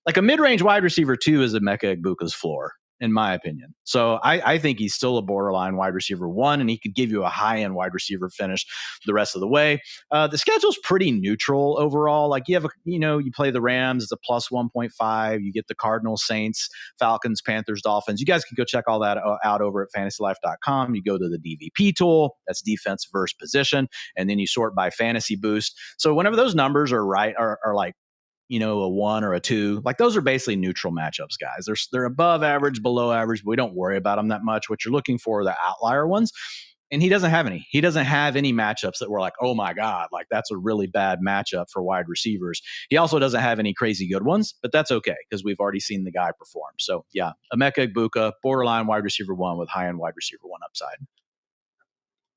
like a mid-range wide receiver 2 is a Emeka Egbuka's floor, in my opinion. So I think he's still a borderline wide receiver 1, and he could give you a high-end wide receiver finish the rest of the way. The schedule's pretty neutral overall. Like you have, you play the Rams, it's a plus 1.5. You get the Cardinals, Saints, Falcons, Panthers, Dolphins. You guys can go check all that out over at fantasylife.com. You go to the DVP tool, that's defense versus position, and then you sort by fantasy boost. So whenever those numbers are right, are like, a 1 or a 2, like those are basically neutral matchups, guys. They're above average, below average, but we don't worry about them that much. What you're looking for are the outlier ones. And he doesn't have any. He doesn't have any matchups that we're like, oh my God, like that's a really bad matchup for wide receivers. He also doesn't have any crazy good ones, but that's okay because we've already seen the guy perform. So yeah, Emeka Egbuka, borderline wide receiver 1 with high-end wide receiver 1 upside.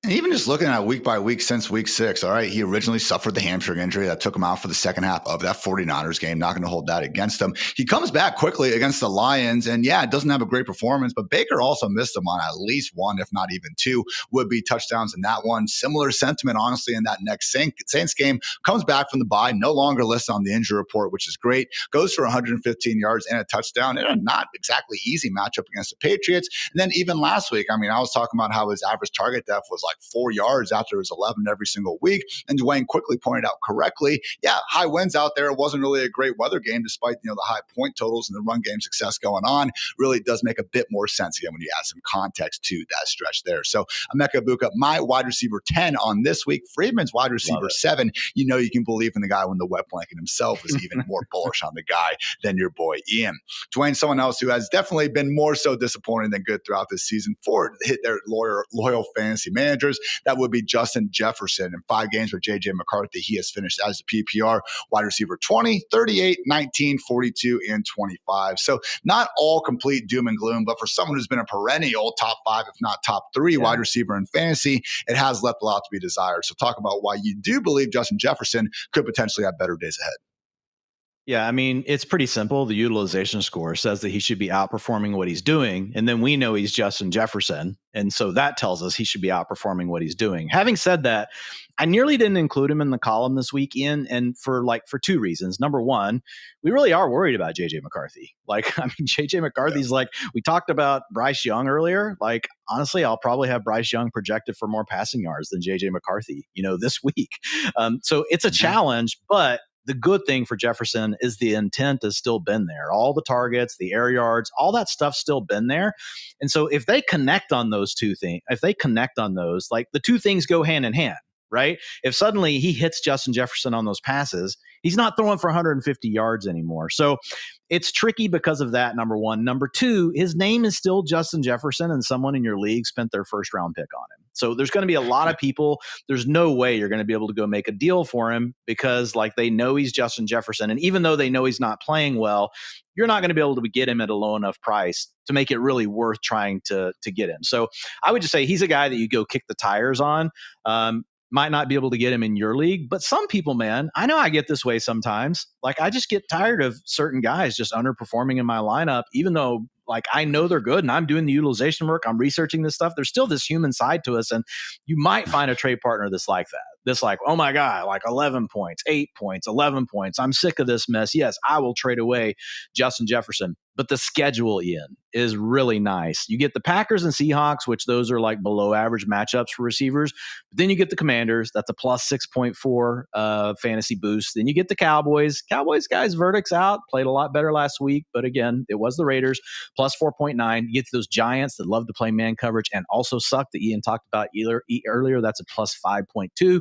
And even just looking at week by week since week 6, all right, he originally suffered the hamstring injury that took him out for the second half of that 49ers game. Not going to hold that against him. He comes back quickly against the Lions, and yeah, it doesn't have a great performance, but Baker also missed him on at least 1, if not even 2, would-be touchdowns in that one. Similar sentiment, honestly, in that next Saints game. Comes back from the bye, no longer listed on the injury report, which is great. Goes for 115 yards and a touchdown in a not exactly easy matchup against the Patriots. And then even last week, I was talking about how his average target depth was like 4 yards after his 11 every single week. And Dwain quickly pointed out correctly, yeah, high winds out there. It wasn't really a great weather game, despite the high point totals and the run game success going on. Really does make a bit more sense again when you add some context to that stretch there. So Emeka Egbuka, my wide receiver 10 on this week. Freedman's wide receiver 7. You can believe in the guy when the wet blanket himself is even more bullish on the guy than your boy Ian. Dwain, someone else who has definitely been more so disappointing than good throughout this season for hit their loyal fantasy managers. That would be Justin Jefferson. In 5 games with J.J. McCarthy, he has finished as a PPR wide receiver 20, 38, 19, 42, and 25. So not all complete doom and gloom, but for someone who's been a perennial top 5, if not top 3 wide receiver in fantasy, it has left a lot to be desired. So talk about why you do believe Justin Jefferson could potentially have better days ahead. Yeah, it's pretty simple. The utilization score says that he should be outperforming what he's doing. And then we know he's Justin Jefferson. And so that tells us he should be outperforming what he's doing. Having said that, I nearly didn't include him in the column this week, Ian, and for 2 reasons. Number one, we really are worried about J.J. McCarthy. J.J. McCarthy's we talked about Bryce Young earlier. Honestly, I'll probably have Bryce Young projected for more passing yards than J.J. McCarthy, this week. So it's a challenge, but the good thing for Jefferson is the intent has still been there. All the targets, the air yards, all that stuff's still been there. And so if they connect on those 2 things, the 2 things go hand in hand, right? If suddenly he hits Justin Jefferson on those passes, he's not throwing for 150 yards anymore. So it's tricky because of that, number one. Number 2, his name is still Justin Jefferson, and someone in your league spent their first round pick on him. So there's going to be a lot of people. There's no way you're going to be able to go make a deal for him because they know he's Justin Jefferson. And even though they know he's not playing well, you're not going to be able to get him at a low enough price to make it really worth trying to get him. So I would just say he's a guy that you go kick the tires on. Might not be able to get him in your league, but some people, man, I know I get this way sometimes. I just get tired of certain guys just underperforming in my lineup, even though I know they're good and I'm doing the utilization work. I'm researching this stuff. There's still this human side to us. And you might find a trade partner that's like that. This oh my God, 11 points, 8 points, 11 points. I'm sick of this mess. Yes, I will trade away Justin Jefferson. But the schedule, Ian, is really nice. You get the Packers and Seahawks, which those are below average matchups for receivers. But then you get the Commanders. That's a plus 6.4 fantasy boost. Then you get the Cowboys. Cowboys, guys, verdict's out. Played a lot better last week. But again, it was the Raiders. Plus 4.9. You get those Giants that love to play man coverage and also suck that Ian talked about earlier. That's a plus 5.2.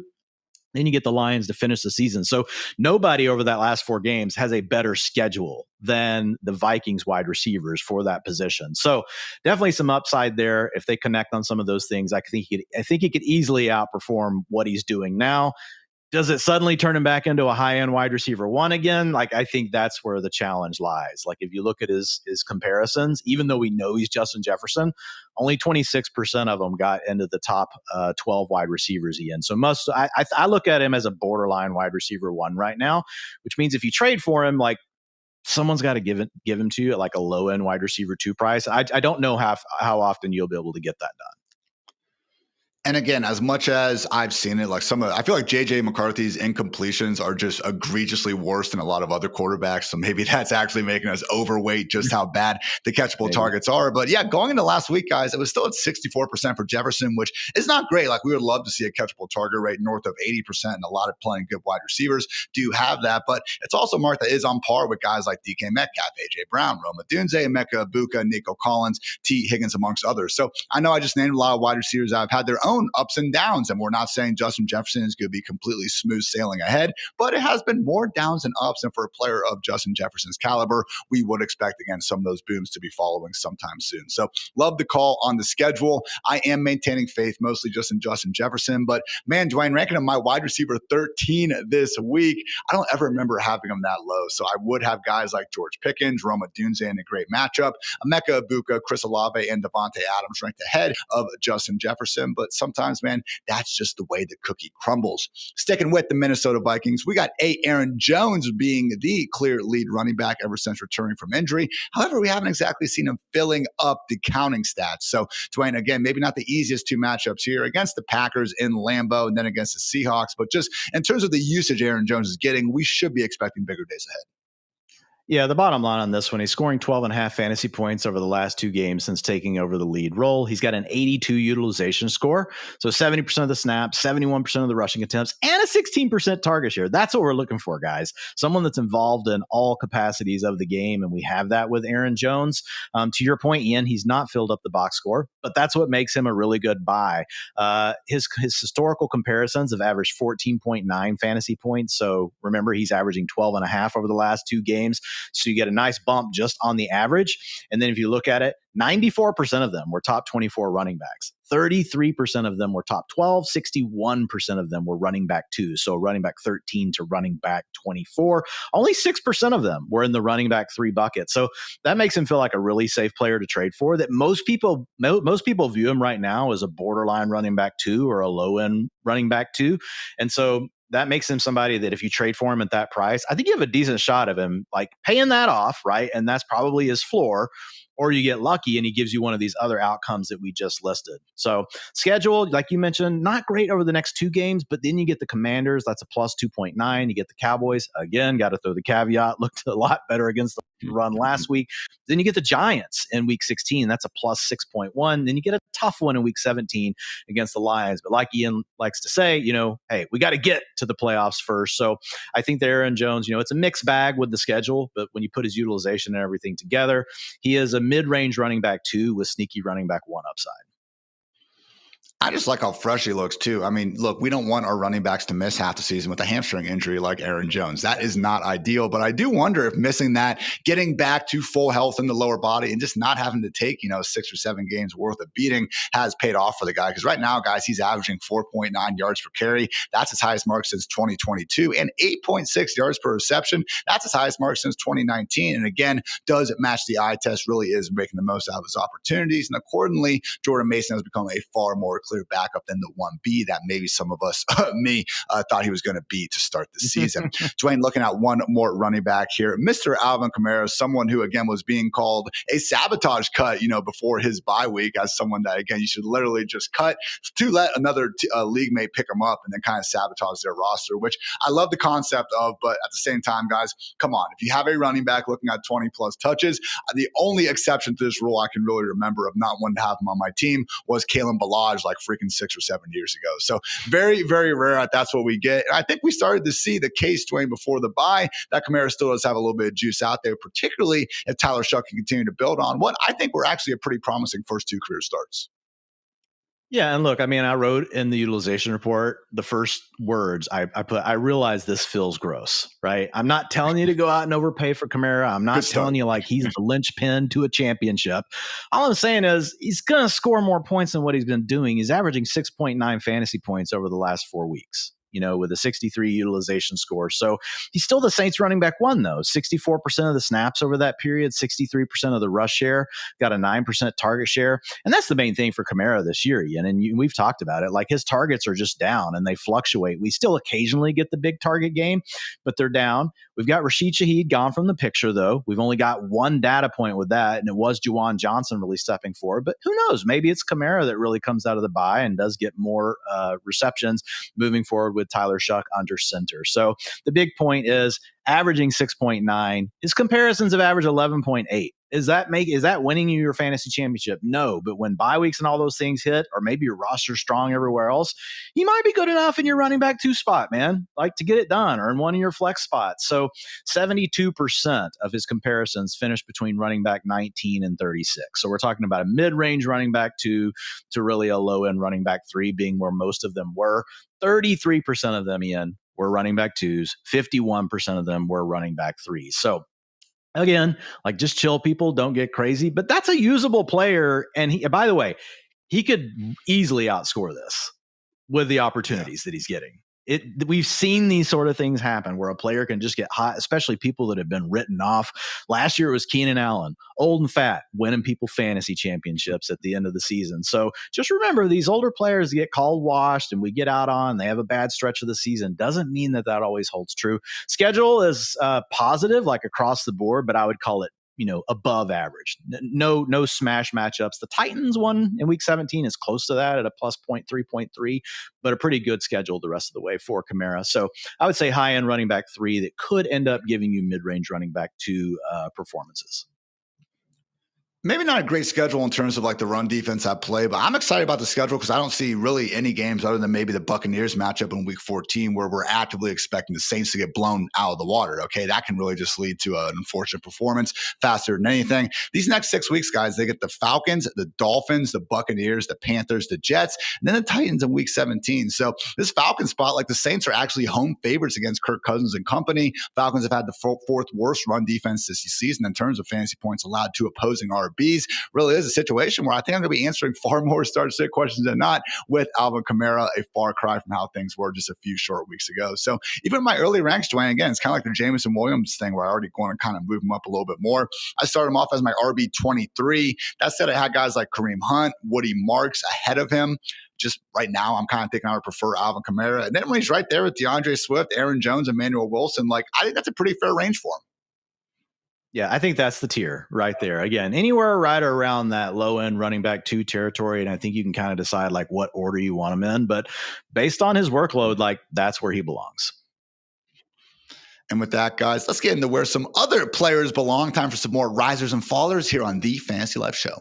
Then you get the Lions to finish the season. So nobody over that last 4 games has a better schedule than the Vikings wide receivers for that position. So definitely some upside there. If they connect on some of those things, I think he could easily outperform what he's doing now. Does it suddenly turn him back into a high-end wide receiver 1 again? I think that's where the challenge lies. If you look at his comparisons, even though we know he's Justin Jefferson, only 26% of them got into the top 12 wide receivers, Ian. So I look at him as a borderline wide receiver 1 right now, which means if you trade for him, someone's got to give him to you at a low-end wide receiver 2 price. I don't know how often you'll be able to get that done. And again, as much as I've seen it, like I feel like JJ McCarthy's incompletions are just egregiously worse than a lot of other quarterbacks. So maybe that's actually making us overweight just how bad the catchable targets are. But yeah, going into last week, guys, it was still at 64% for Jefferson, which is not great. Like we would love to see a catchable target rate north of 80%, and a lot of playing good wide receivers do have that. But it's also marked that is on par with guys like DK Metcalf, AJ Brown, Roma Dunze, Emeka Ibuka, Nico Collins, T. Higgins, amongst others. So I know I just named a lot of wide receivers that have had their own ups and downs, and we're not saying Justin Jefferson is going to be completely smooth sailing ahead, but it has been more downs and ups. And for a player of Justin Jefferson's caliber, we would expect, again, some of those booms to be following sometime soon. So love the call on the schedule. I am maintaining faith mostly just in Justin Jefferson, but man, Dwayne, ranking him my wide receiver 13 this week, I don't ever remember having him that low. So I would have guys like George Pickens, Roma Dunze in a great matchup, Emeka Ibuka, Chris Olave, and Devontae Adams ranked ahead of Justin Jefferson. But sometimes, man, that's just the way the cookie crumbles. Sticking with the Minnesota Vikings, we got Aaron Jones being the clear lead running back ever since returning from injury. However, we haven't exactly seen him filling up the counting stats. So, Dwayne, again, maybe not the easiest two matchups here against the Packers in Lambeau and then against the Seahawks, but just in terms of the usage Aaron Jones is getting, we should be expecting bigger days ahead. Yeah, the bottom line on this one, he's scoring 12.5 fantasy points over the last two games since taking over the lead role. He's got an 82 utilization score, so 70% of the snaps, 71% of the rushing attempts, and a 16% target share. That's what we're looking for, guys. Someone that's involved in all capacities of the game, and we have that with Aaron Jones. To your point, Ian, he's not filled up the box score, but that's what makes him a really good buy. His historical comparisons have averaged 14.9 fantasy points, so remember, he's averaging 12.5 over the last two games. So you get a nice bump just on the average. And then if you look at it, 94% of them were top 24 running backs. 33% of them were top 12. 61% of them were running back 2. So running back 13 to running back 24. Only 6% of them were in the running back 3 bucket. So that makes him feel like a really safe player to trade for. That most people view him right now as a borderline running back 2 or a low end running back 2. And so that makes him somebody that if you trade for him at that price, I think you have a decent shot of him like paying that off, right? And that's probably his floor. Or you get lucky and he gives you one of these other outcomes that we just listed. So schedule, like you mentioned, not great over the next 2 games, but then you get the Commanders. That's a plus 2.9. You get the Cowboys. Again, got to throw the caveat. Looked a lot better against the run last week. Then you get the Giants in week 16. That's a plus 6.1. Then you get a tough one in week 17 against the Lions. But like Ian likes to say, hey, we got to get to the playoffs first. So I think that Aaron Jones, it's a mixed bag with the schedule, but when you put his utilization and everything together, he is a mid-range running back 2 with sneaky running back 1 upside. I just like how fresh he looks too. I mean, look, we don't want our running backs to miss half the season with a hamstring injury like Aaron Jones. That is not ideal, but I do wonder if missing that, getting back to full health in the lower body and just not having to take, 6 or 7 games worth of beating has paid off for the guy. Because right now, guys, he's averaging 4.9 yards per carry. That's his highest mark since 2022, and 8.6 yards per reception. That's his highest mark since 2019. And again, does it match the eye test, really is making the most out of his opportunities. And accordingly, Jordan Mason has become a far more clear backup than the 1B that maybe some of us, thought he was going to be to start the season. Dwayne, looking at one more running back here, Mr. Alvin Kamara, someone who, again, was being called a sabotage cut, before his bye week, as someone that, again, you should literally just cut to let another league mate pick him up and then kind of sabotage their roster, which I love the concept of, but at the same time, guys, come on. If you have a running back looking at 20 plus touches, the only exception to this rule I can really remember of not wanting to have him on my team was Kalen Ballage, like freaking 6 or 7 years ago. So very, very rare. That's what we get. And I think we started to see the case, Dwayne, before the bye, that Kamara still does have a little bit of juice out there, particularly if Tyler Shuck can continue to build on what I think were actually a pretty promising first 2 career starts. Yeah, and look, I mean, I wrote in the utilization report, the first words I put, I realize this feels gross, right? I'm not telling you to go out and overpay for Kamara. I'm not telling you like he's the linchpin to a championship. All I'm saying is he's going to score more points than what he's been doing. He's averaging 6.9 fantasy points over the last 4 weeks. with a 63 utilization score. So he's still the Saints running back one, though. 64% of the snaps over that period, 63% of the rush share, got a 9% target share. And that's the main thing for Kamara this year, Ian. And we've talked about it. Like, his targets are just down and they fluctuate. We still occasionally get the big target game, but they're down. We've got Rashid Shaheed gone from the picture, though. We've only got one data point with that, and it was Juwan Johnson really stepping forward. But who knows? Maybe it's Kamara that really comes out of the bye and does get more receptions moving forward with Tyler Shuck under center. So the big point is averaging 6.9. His comparisons have averaged 11.8. Is that winning you your fantasy championship? No, but when bye weeks and all those things hit, or maybe your roster's strong everywhere else, he might be good enough in your running back 2 spot, man, like to get it done, or in one of your flex spots. So 72% of his comparisons finished between running back 19 and 36. So we're talking about a mid-range running back 2 to really a low-end running back 3 being where most of them were. 33% of them, Ian, were running back 2s. 51% of them were running back 3s. So again, like, just chill, people. Don't get crazy. But that's a usable player. And he, by the way, he could easily outscore this with the opportunities that he's getting. We've seen these sort of things happen where a player can just get hot, especially people that have been written off. Last year it was Keenan Allen, old and fat, winning people fantasy championships at the end of the season. So just remember, these older players get called washed and we get out on, they have a bad stretch of the season. Doesn't mean that always holds true. Schedule is positive, like across the board, but I would call it above average. No smash matchups. The Titans one in week 17 is close to that at a plus 0.3, but a pretty good schedule the rest of the way for Kamara. So I would say high-end running back 3 that could end up giving you mid-range running back 2 performances. Maybe not a great schedule in terms of like the run defense at play, but I'm excited about the schedule because I don't see really any games other than maybe the Buccaneers matchup in week 14 where we're actively expecting the Saints to get blown out of the water. Okay, that can really just lead to an unfortunate performance faster than anything. These next 6 weeks, guys, they get the Falcons, the Dolphins, the Buccaneers, the Panthers, the Jets, and then the Titans in week 17. So this Falcons spot, like, the Saints are actually home favorites against Kirk Cousins and company. Falcons have had the fourth worst run defense this season in terms of fantasy points allowed to opposing RBs. Really is a situation where I think I'm going to be answering far more start-sit questions than not with Alvin Kamara, a far cry from how things were just a few short weeks ago. So even in my early ranks, Dwayne, again, it's kind of like the Jameson Williams thing where I already going to kind of move him up a little bit more. I started him off as my RB23. That said, I had guys like Kareem Hunt, Woody Marks ahead of him. Just right now, I'm kind of thinking I would prefer Alvin Kamara. And then when he's right there with DeAndre Swift, Aaron Jones, Emmanuel Wilson, like, I think that's a pretty fair range for him. Yeah, I think that's the tier right there. Again, anywhere right around that low end running back 2 territory. And I think you can kind of decide like what order you want him in. But based on his workload, like, that's where he belongs. And with that, guys, let's get into where some other players belong. Time for some more risers and fallers here on the Fantasy Life Show.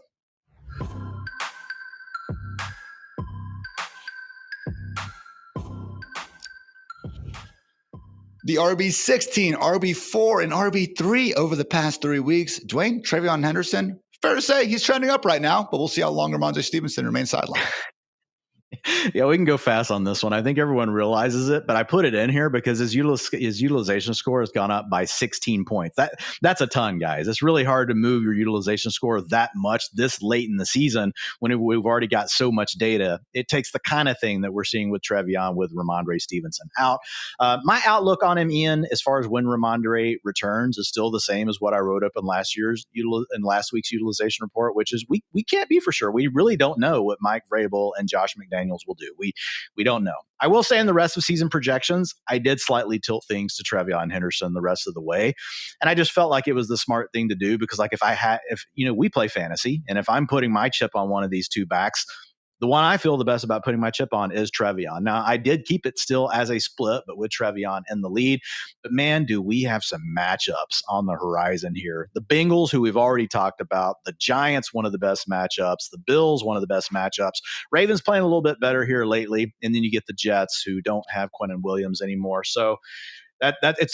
The RB16, RB4, and RB3 over the past 3 weeks. Dwayne, Travion Henderson, fair to say he's trending up right now, but we'll see how long Ramondre Stevenson remains sidelined. Yeah, we can go fast on this one. I think everyone realizes it, but I put it in here because his utilization score has gone up by 16 points. That's a ton, guys. It's really hard to move your utilization score that much this late in the season when we've already got so much data. It takes the kind of thing that we're seeing with Travion with Ramondre Stevenson out. My outlook on him, Ian, as far as when Ramondre returns, is still the same as what I wrote up in last week's utilization report, which is we can't be for sure. We really don't know what Mike Vrabel and Josh McDaniels will do. We don't know. I will say in the rest of season projections, I did slightly tilt things to Travion Henderson the rest of the way. And I just felt like it was the smart thing to do because, like, if we play fantasy and if I'm putting my chip on one of these 2 backs, the one I feel the best about putting my chip on is Travion. Now, I did keep it still as a split, but with Travion in the lead. But man, do we have some matchups on the horizon here. The Bengals, who we've already talked about, the Giants, one of the best matchups, the Bills, one of the best matchups, Ravens playing a little bit better here lately, and then you get the Jets, who don't have Quinnen Williams anymore. So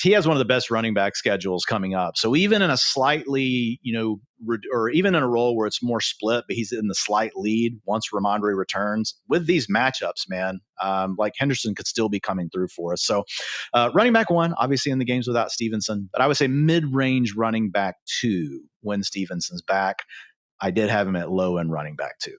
he has one of the best running back schedules coming up. So even in a slightly, or even in a role where it's more split, but he's in the slight lead once Ramondre returns with these matchups, man, like Henderson could still be coming through for us. So running back 1, obviously in the games without Stevenson, but I would say mid-range running back 2 when Stevenson's back. I did have him at low end running back 2.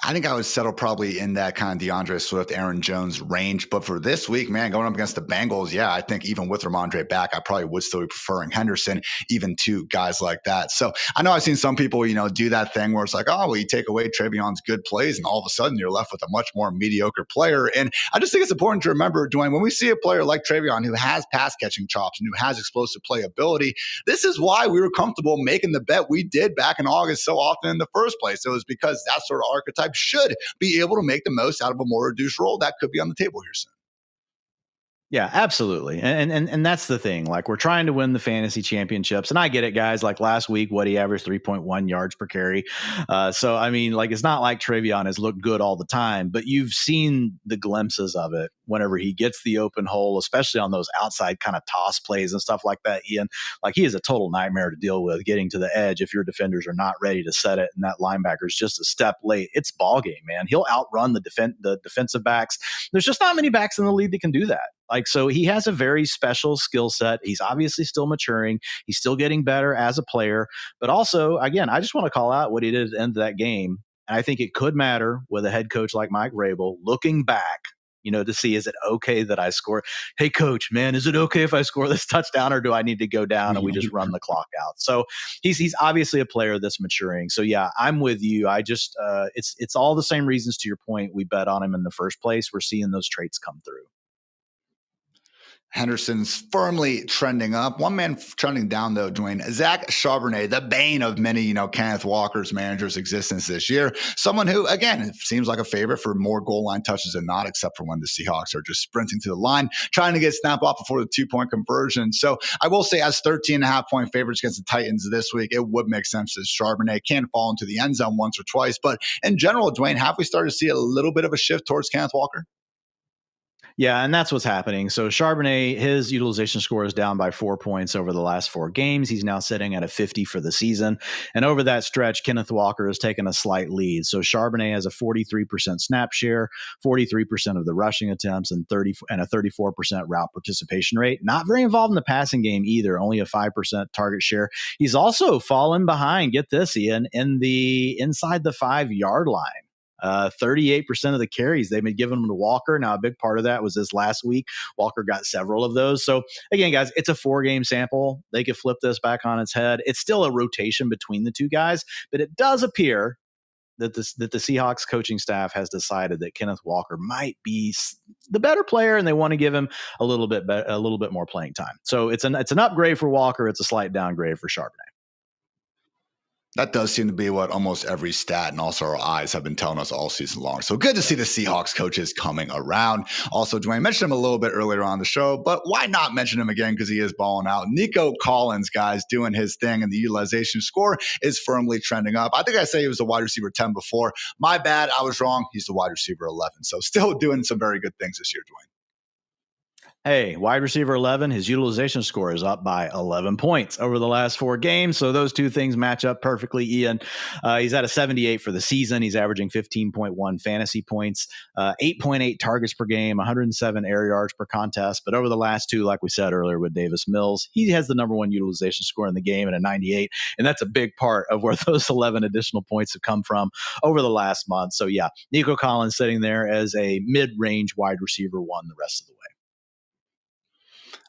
I think I would settle probably in that kind of DeAndre Swift, Aaron Jones range. But for this week, man, going up against the Bengals, yeah, I think even with Ramondre back, I probably would still be preferring Henderson, even to guys like that. So I know I've seen some people, do that thing where it's like, oh, well, you take away Trevion's good plays, and all of a sudden you're left with a much more mediocre player. And I just think it's important to remember, Dwayne, when we see a player like Trevion who has pass catching chops and who has explosive play ability, this is why we were comfortable making the bet we did back in August so often in the first place. It was because that sort of archetype should be able to make the most out of a more reduced role that could be on the table here soon. Yeah, absolutely. And that's the thing. Like, we're trying to win the fantasy championships. And I get it, guys. Like last week, what he averaged 3.1 yards per carry. So, I mean, like, it's not like Trevion has looked good all the time, but you've seen the glimpses of it whenever he gets the open hole, especially on those outside kind of toss plays and stuff like that, Ian. Like, he is a total nightmare to deal with getting to the edge if your defenders are not ready to set it and that linebacker is just a step late. It's ball game, man. He'll outrun the defensive backs. There's just not many backs in the league that can do that. Like, so he has a very special skill set. He's obviously still maturing. He's still getting better as a player. But also, again, I just want to call out what he did at the end of that game. And I think it could matter with a head coach like Mike Vrabel looking back, to see, is it okay that I score? Hey, coach, man, is it okay if I score this touchdown, or do I need to go down and we just run the clock out? So he's obviously a player that's maturing. So yeah, I'm with you. I just it's all the same reasons to your point. We bet on him in the first place. We're seeing those traits come through. Henderson's firmly trending up. One man trending down, though, Dwayne. Zach Charbonnet, the bane of many, Kenneth Walker's manager's existence this year. Someone who, again, it seems like a favorite for more goal line touches than not, except for when the Seahawks are just sprinting to the line, trying to get snap off before the 2-point conversion. So I will say, as 13.5-point favorites against the Titans this week, it would make sense that Charbonnet can fall into the end zone once or twice. But in general, Dwayne, have we started to see a little bit of a shift towards Kenneth Walker? Yeah, and that's what's happening. So Charbonnet, his utilization score is down by 4 points over the last 4 games. He's now sitting at a 50 for the season. And over that stretch, Kenneth Walker has taken a slight lead. So Charbonnet has a 43% snap share, 43% of the rushing attempts, and a 34% route participation rate. Not very involved in the passing game either, only a 5% target share. He's also fallen behind, get this, Ian, in the inside the 5-yard line. 38% of the carries they've been giving them to Walker. Now, a big part of that was this last week. Walker got several of those. So again, guys, it's a 4-game sample. They could flip this back on its head. It's still a rotation between the two guys, but it does appear that the Seahawks coaching staff has decided that Kenneth Walker might be the better player, and they want to give him a little bit more playing time. So it's an upgrade for Walker. It's a slight downgrade for Charbonnet. That does seem to be what almost every stat and also our eyes have been telling us all season long. So good to see the Seahawks coaches coming around. Also, Dwayne mentioned him a little bit earlier on the show, but why not mention him again, because he is balling out. Nico Collins, guys, doing his thing, and the utilization score is firmly trending up. I think I said he was a wide receiver 10 before. My bad. I was wrong. He's the wide receiver 11. So still doing some very good things this year, Dwayne. Hey, wide receiver 11, his utilization score is up by 11 points over the last 4 games. So those two things match up perfectly, Ian. He's at a 78 for the season. He's averaging 15.1 fantasy points, 8.8 targets per game, 107 air yards per contest. But over the last 2, like we said earlier with Davis Mills, he has the number 1 utilization score in the game at a 98. And that's a big part of where those 11 additional points have come from over the last month. So yeah, Nico Collins sitting there as a mid-range wide receiver 1 the rest of the way.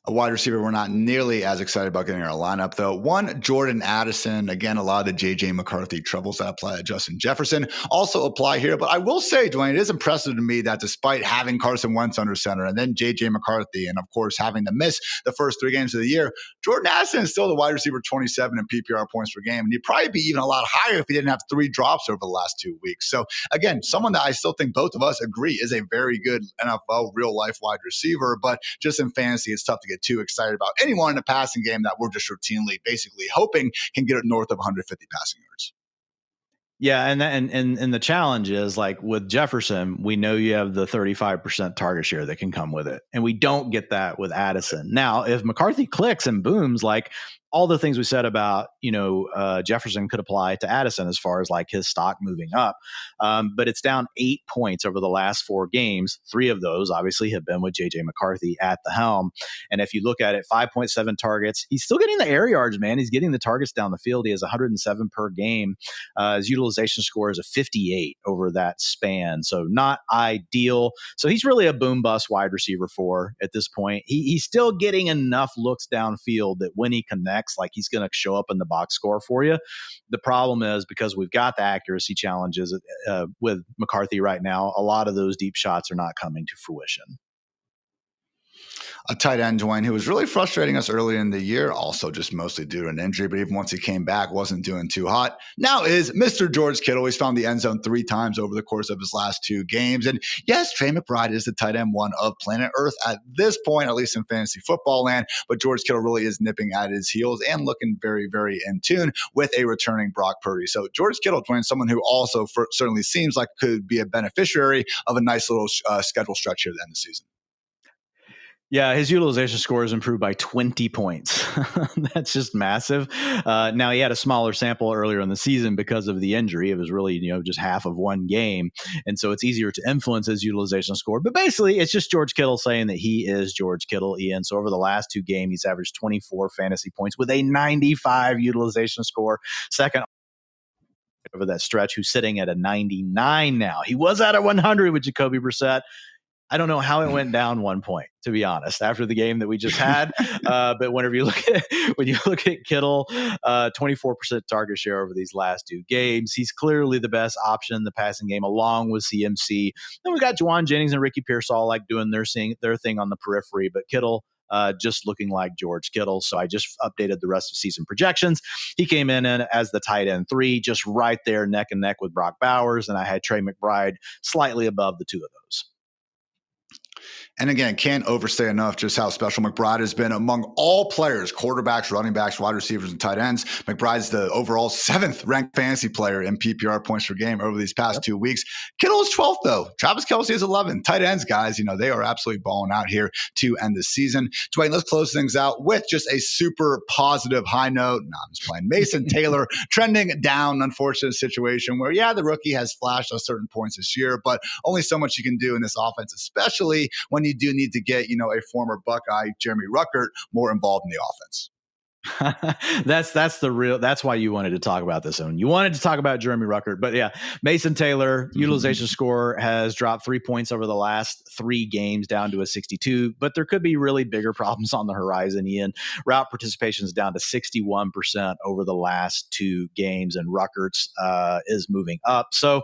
A wide receiver we're not nearly as excited about getting in our lineup, though. One, Jordan Addison. Again, a lot of the J.J. McCarthy troubles that apply to Justin Jefferson also apply here. But I will say, Dwayne, it is impressive to me that despite having Carson Wentz under center and then J.J. McCarthy and, of course, having to miss the first 3 games of the year, Jordan Addison is still the wide receiver 27 in PPR points per game. And he'd probably be even a lot higher if he didn't have 3 drops over the last 2 weeks. So, again, someone that I still think both of us agree is a very good NFL real-life wide receiver. But just in fantasy, it's tough to get too excited about anyone in a passing game that we're just routinely basically hoping can get it north of 150 passing yards. Yeah, and the challenge is, like with Jefferson, we know you have the 35% target share that can come with it, and we don't get that with Addison. Now, if McCarthy clicks and booms, like all the things we said about, Jefferson could apply to Addison as far as like his stock moving up. But it's down 8 points over the last 4 games. 3 of those obviously have been with JJ McCarthy at the helm. And if you look at it, 5.7 targets, he's still getting the air yards, man. He's getting the targets down the field. He has 107 per game. His utilization score is a 58 over that span. So not ideal. So he's really a boom bust wide receiver 4 at this point. He's still getting enough looks downfield that when he connects, like he's going to show up in the box score for you. The problem is because we've got the accuracy challenges with McCarthy right now, a lot of those deep shots are not coming to fruition. A tight end, Dwain, who was really frustrating us early in the year, also just mostly due to an injury, but even once he came back, wasn't doing too hot. Now is Mr. George Kittle. He's found the end zone 3 times over the course of his last 2 games. And yes, Trey McBride is the tight end 1 of planet Earth at this point, at least in fantasy football land. But George Kittle really is nipping at his heels and looking very, very in tune with a returning Brock Purdy. So George Kittle, Dwain, someone who also certainly seems like could be a beneficiary of a nice little schedule stretch here at the end of the season. Yeah, his utilization score has improved by 20 points. That's just massive. Now, he had a smaller sample earlier in the season because of the injury. It was really, just half of 1 game. And so it's easier to influence his utilization score. But basically, it's just George Kittle saying that he is George Kittle, Ian. So over the last 2 games, he's averaged 24 fantasy points with a 95 utilization score. Second over that stretch, who's sitting at a 99 now. He was at a 100 with Jacoby Brissett. I don't know how it went down 1 point, to be honest, after the game that we just had. But when you look at Kittle, 24% target share over these last 2 games, he's clearly the best option in the passing game, along with CMC. Then we got Juwan Jennings and Ricky Pearsall like doing their thing on the periphery, but Kittle just looking like George Kittle. So I just updated the rest of season projections. He came in as the tight end 3, just right there neck and neck with Brock Bowers, and I had Trey McBride slightly above the 2 of those. And again, can't overstate enough just how special McBride has been among all players, quarterbacks, running backs, wide receivers, and tight ends. McBride's the overall 7th ranked fantasy player in PPR points per game over these past 2 weeks. Kittle is 12th, though. Travis Kelce is 11th. Tight ends, guys, they are absolutely balling out here to end the season. Dwain, let's close things out with just a super positive high note. No, I'm just playing. Mason Taylor trending down, unfortunate situation where, the rookie has flashed at certain points this year, but only so much you can do in this offense, especially when you do need to get, a former Buckeye, Jeremy Ruckert, more involved in the offense. That's why you wanted to talk about this one. You wanted to talk about Jeremy Ruckert, but yeah, Mason Taylor utilization score has dropped 3 points over the last 3 games down to a 62, but there could be really bigger problems on the horizon. Ian, route participation is down to 61% over the last 2 games, and Ruckert's is moving up. So,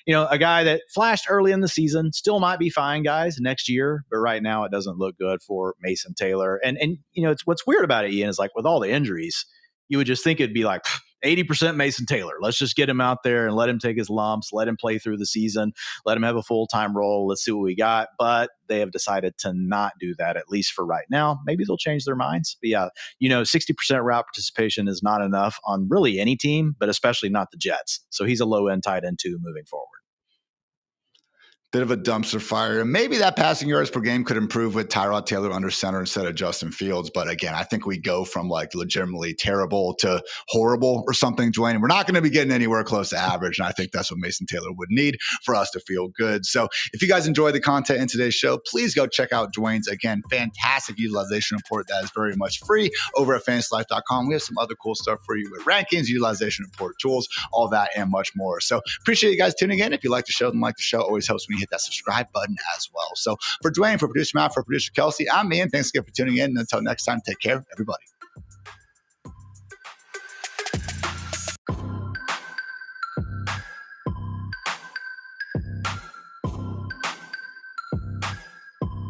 a guy that flashed early in the season still might be fine, guys, next year, but right now it doesn't look good for Mason Taylor. And it's what's weird about it, Ian, is like with all the injuries, you would just think it'd be like 80% Mason Taylor. Let's just get him out there and let him take his lumps, let him play through the season, let him have a full-time role. Let's see what we got. But they have decided to not do that, at least for right now. Maybe they'll change their minds. But yeah, 60% route participation is not enough on really any team, but especially not the Jets. So he's a low-end tight end too moving forward. Bit of a dumpster fire. And maybe that passing yards per game could improve with Tyrod Taylor under center instead of Justin Fields. But again, I think we go from like legitimately terrible to horrible or something, Dwain. And we're not going to be getting anywhere close to average. And I think that's what Mason Taylor would need for us to feel good. So if you guys enjoyed the content in today's show, please go check out Dwain's, again, fantastic utilization report that is very much free over at fantasylife.com. We have some other cool stuff for you with rankings, utilization report tools, all that and much more. So appreciate you guys tuning in. If you like the show, then like the show. Always helps me hit that subscribe button as well. So for Dwain, for producer Matt, for producer Kelsey, I'm Ian. Thanks again for tuning in. And until next time, take care, everybody.